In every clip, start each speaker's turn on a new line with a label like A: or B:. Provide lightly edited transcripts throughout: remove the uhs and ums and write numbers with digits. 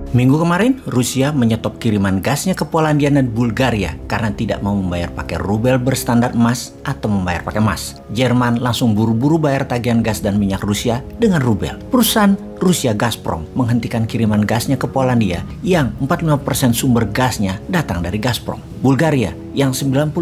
A: Minggu kemarin, Rusia menyetop kiriman gasnya ke Polandia dan Bulgaria karena tidak mau membayar pakai rubel berstandar emas atau membayar pakai emas. Jerman langsung buru-buru bayar tagihan gas dan minyak Rusia dengan rubel. Perusahaan Rusia Gazprom menghentikan kiriman gasnya ke Polandia yang 45% sumber gasnya datang dari Gazprom. Bulgaria yang 90%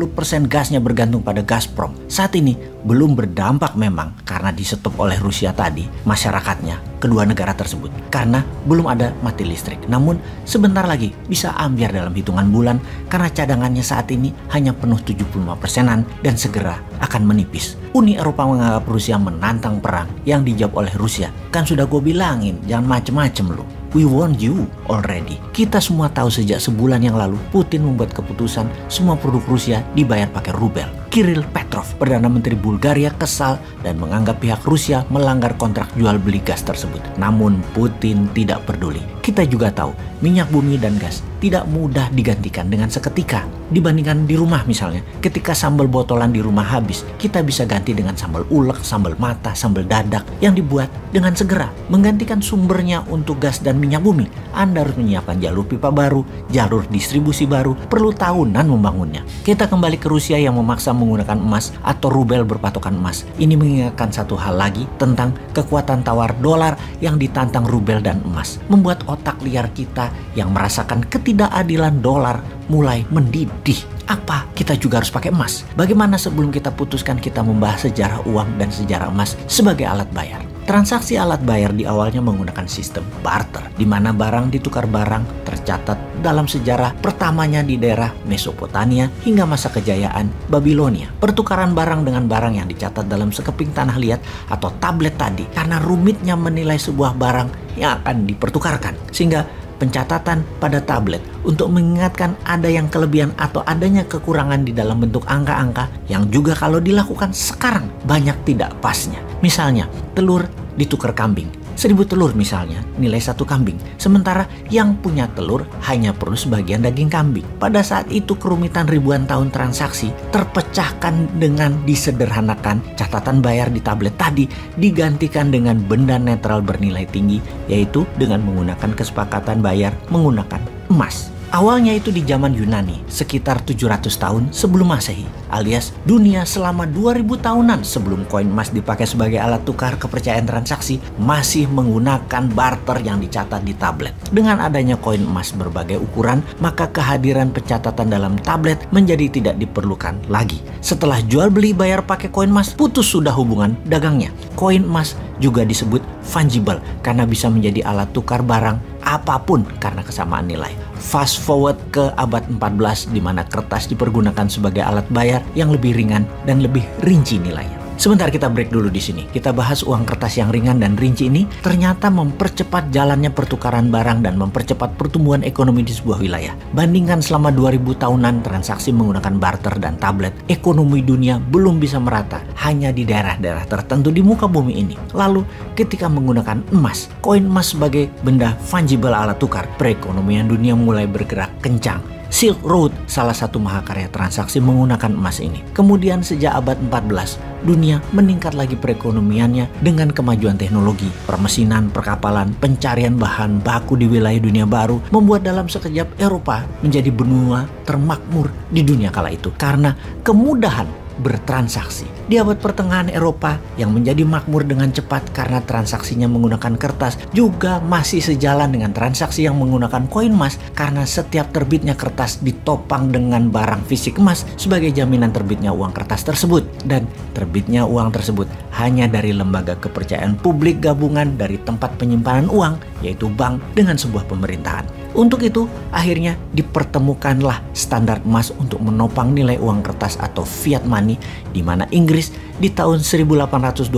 A: gasnya bergantung pada Gazprom saat ini belum berdampak memang karena disetop oleh Rusia tadi masyarakatnya kedua negara tersebut karena belum ada mati listrik. Namun sebentar lagi bisa ambyar dalam hitungan bulan karena cadangannya saat ini hanya penuh 75%-an dan segera akan menipis. Uni Eropa menganggap Rusia menantang perang yang dijawab oleh Rusia. Kan sudah gue bilangin jangan macem-macem lu. We warned you already. Kita semua tahu sejak sebulan yang lalu Putin membuat keputusan semua produk Rusia dibayar pakai rubel. Kirill Petrov, Perdana Menteri Bulgaria, kesal dan menganggap pihak Rusia melanggar kontrak jual beli gas tersebut. Namun Putin tidak peduli. Kita juga tahu minyak bumi dan gas tidak mudah digantikan dengan seketika. Dibandingkan di rumah misalnya, ketika sambal botolan di rumah habis, kita bisa ganti dengan sambal ulek, sambal mata, sambal dadak yang dibuat dengan segera. Menggantikan sumbernya untuk gas dan minyak bumi, Anda harus menyiapkan jalur pipa baru, jalur distribusi baru, perlu tahunan membangunnya. Kita kembali ke Rusia yang memaksa menggunakan emas atau rubel berpatokan emas. Ini mengingatkan satu hal lagi tentang kekuatan tawar dolar yang ditantang rubel dan emas. Membuat otak liar kita yang merasakan ketidakadilan dolar mulai mendidih. Apa kita juga harus pakai emas? Bagaimana sebelum kita putuskan kita membahas sejarah uang dan sejarah emas sebagai alat bayar? Transaksi alat bayar di awalnya menggunakan sistem barter, di mana barang ditukar barang tercatat dalam sejarah pertamanya di daerah Mesopotamia hingga masa kejayaan Babilonia. Pertukaran barang dengan barang yang dicatat dalam sekeping tanah liat atau tablet tadi karena rumitnya menilai sebuah barang yang akan dipertukarkan, sehingga pencatatan pada tablet untuk mengingatkan ada yang kelebihan atau adanya kekurangan di dalam bentuk angka-angka yang juga kalau dilakukan sekarang banyak tidak pasnya. Misalnya, telur ditukar kambing. 1000 telur misalnya, nilai 1 kambing. Sementara yang punya telur hanya perlu sebagian daging kambing. Pada saat itu kerumitan ribuan tahun transaksi terpecahkan dengan disederhanakan catatan bayar di tablet tadi digantikan dengan benda netral bernilai tinggi, yaitu dengan menggunakan kesepakatan bayar menggunakan emas. Awalnya itu di zaman Yunani, sekitar 700 tahun sebelum Masehi, alias dunia selama 2000 tahunan sebelum koin emas dipakai sebagai alat tukar kepercayaan transaksi, masih menggunakan barter yang dicatat di tablet. Dengan adanya koin emas berbagai ukuran, maka kehadiran pencatatan dalam tablet menjadi tidak diperlukan lagi. Setelah jual beli bayar pakai koin emas, putus sudah hubungan dagangnya. Koin emas juga disebut fungible karena bisa menjadi alat tukar barang apapun karena kesamaan nilai. Fast forward ke abad 14 di mana kertas dipergunakan sebagai alat bayar yang lebih ringan dan lebih rinci nilainya. Sebentar kita break dulu di sini. Kita bahas uang kertas yang ringan dan rinci ini ternyata mempercepat jalannya pertukaran barang dan mempercepat pertumbuhan ekonomi di sebuah wilayah. Bandingkan selama 2000 tahunan transaksi menggunakan barter dan tablet, ekonomi dunia belum bisa merata hanya di daerah-daerah tertentu di muka bumi ini. Lalu ketika menggunakan emas, koin emas sebagai benda fungible alat tukar, perekonomian dunia mulai bergerak kencang. Silk Road salah satu mahakarya transaksi menggunakan emas ini. Kemudian sejak abad 14, dunia meningkat lagi perekonomiannya dengan kemajuan teknologi, permesinan, perkapalan, pencarian bahan baku di wilayah dunia baru, membuat dalam sekejap Eropa menjadi benua termakmur di dunia kala itu karena kemudahan bertransaksi. Di abad pertengahan Eropa yang menjadi makmur dengan cepat karena transaksinya menggunakan kertas juga masih sejalan dengan transaksi yang menggunakan koin emas karena setiap terbitnya kertas ditopang dengan barang fisik emas sebagai jaminan terbitnya uang kertas tersebut, dan terbitnya uang tersebut hanya dari lembaga kepercayaan publik gabungan dari tempat penyimpanan uang yaitu bank dengan sebuah pemerintahan. Untuk itu, akhirnya dipertemukanlah standar emas untuk menopang nilai uang kertas atau fiat money, di mana Inggris di tahun 1821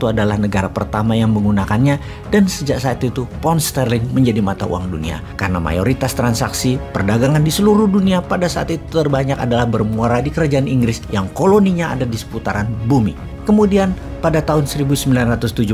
A: adalah negara pertama yang menggunakannya, dan sejak saat itu pound sterling menjadi mata uang dunia. Karena mayoritas transaksi perdagangan di seluruh dunia pada saat itu terbanyak adalah bermuara di kerajaan Inggris yang koloninya ada di seputaran bumi. Kemudian pada tahun 1971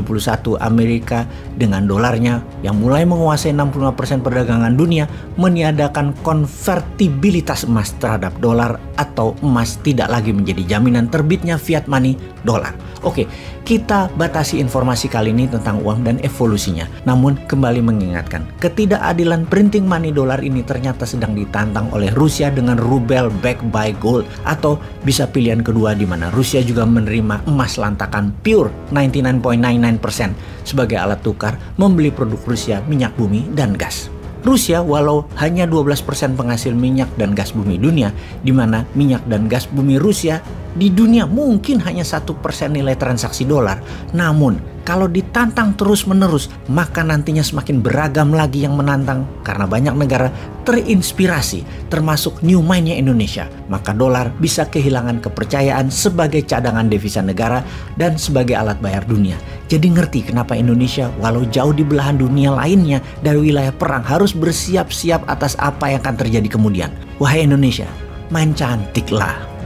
A: Amerika dengan dolarnya yang mulai menguasai 65% perdagangan dunia meniadakan konvertibilitas emas terhadap dolar atau emas tidak lagi menjadi jaminan terbitnya fiat money dolar. Oke, kita batasi informasi kali ini tentang uang dan evolusinya. Namun kembali mengingatkan, ketidakadilan printing money dolar ini ternyata sedang ditantang oleh Rusia dengan rubel backed by gold, atau bisa pilihan kedua di mana Rusia juga menerima emas lantakan pure 99.99% sebagai alat tukar membeli produk Rusia, minyak bumi dan gas. Rusia walau hanya 12% penghasil minyak dan gas bumi dunia, di mana minyak dan gas bumi Rusia di dunia mungkin hanya 1% nilai transaksi dolar. Namun kalau ditantang terus-menerus, maka nantinya semakin beragam lagi yang menantang karena banyak negara terinspirasi, termasuk new mind-nya Indonesia. Maka dolar bisa kehilangan kepercayaan sebagai cadangan devisa negara dan sebagai alat bayar dunia. Jadi ngerti kenapa Indonesia walau jauh di belahan dunia lainnya dari wilayah perang harus bersiap-siap atas apa yang akan terjadi kemudian. Wahai Indonesia, main cantik lah.